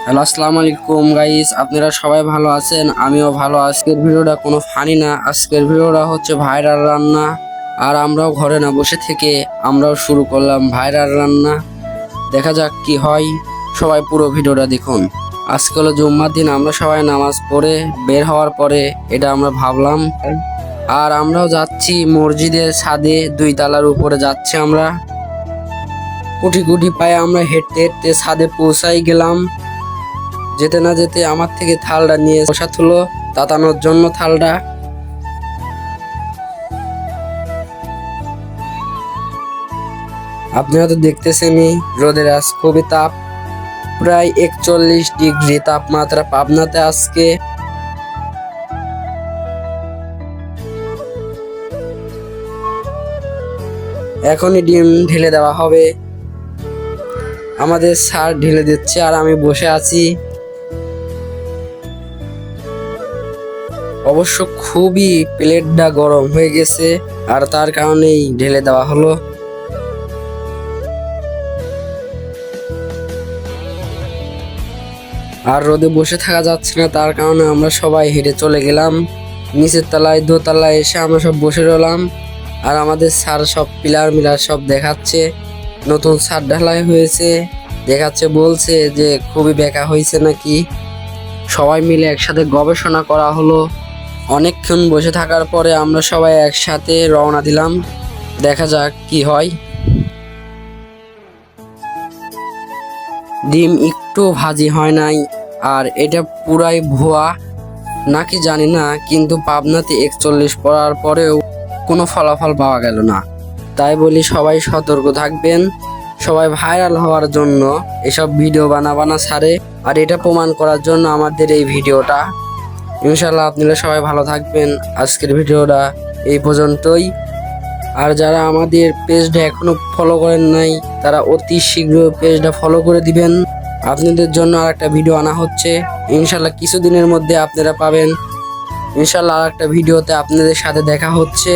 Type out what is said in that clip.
Hello, আসসালামু আলাইকুম guys. আপনারা সবাই ভালো আছেন? আমিও ভালো। আজকের ভিডিওটা কোনো ফানি না, আজকের ভিডিওটা হচ্ছে ভাইরাল রান্না। আর আমরাও ঘরে না বসে থেকে আমরাও শুরু করলাম ভাইরাল রান্না। দেখা যাক কি হয়। সবাই পুরো ভিডিওটা দেখুন। আজকে হলো জুম্মার দিন, আমরা সবাই নামাজ পড়ে বের হওয়ার পরে এটা আমরা ভাবলাম। আর আমরাও যাচ্ছি মসজিদের ছাদে, 2 তলার উপরে যাচ্ছি আমরা। কুটি কুটি পায়ে আমরা হেঁটতে হেঁটতে ছাদে পৌঁছাই গেলাম। যেতে না যেতে আমার থেকে থালটা নিয়ে বসা হলো তাতানোর জন্য থালটা। আপনারা তো দেখতেছেনই, রোদের আজ খুবই তাপ, প্রায় 41 ডিগ্রি তাপমাত্রা পাবনাতে আজকে। এখনই ডিম ঢেলে দেওয়া হবে। আমাদের স্যার ঢেলে দিচ্ছে আর আমি বসে আছি। অবশ্য খুবই প্লেটটা গরম হয়ে গেছে আর তার কারণেই ঢেলে দেওয়া হলো। আর রোদে বসে থাকা যাচ্ছে না, তার কারণে আমরা সবাই হেঁটে চলে গেলাম নিচের তলায়। দোতলায় এসে আমরা সব বসে রইলাম। আর আমাদের স্যার সব পিলার মিলার সব দেখাচ্ছে, নতুন ছাদ ঢালাই হয়েছে দেখাচ্ছে, বলছে যে খুবই বেঁকা হয়েছে নাকি। সবাই মিলে একসাথে গবেষণা করা হলো। অনেকক্ষণ বসে থাকার পরে আমরা সবাই একসাথে রওনা দিলাম। দেখা যাক কি হয়। ডিম একটু ভাজি হয় নাই, আর এটা পুরাই ভুয়া নাকি জানি না, কিন্তু পাবনাতে 41 পড়ার পরেও কোনো ফলাফল পাওয়া গেল না। তাই বলি সবাই সতর্ক থাকবেন। সবাই ভাইরাল হওয়ার জন্য এসব ভিডিও বানা ছাড়ে, আর এটা প্রমাণ করার জন্য আমাদের এই ভিডিওটা। ইনশাল্লাহ আপনারা সবাই ভালো থাকবেন। আজকের ভিডিওটা এই পর্যন্তই। আর যারা আমাদের পেজটা এখনো ফলো করেন নাই, তারা অতি শীঘ্র পেজটা ফলো করে দিবেন। আপনাদের জন্য আর একটা ভিডিও আনা হচ্ছে, ইনশাল্লাহ কিছুদিনের মধ্যে আপনারা পাবেন। ইনশাল্লাহ আর একটা ভিডিওতে আপনাদের সাথে দেখা হচ্ছে।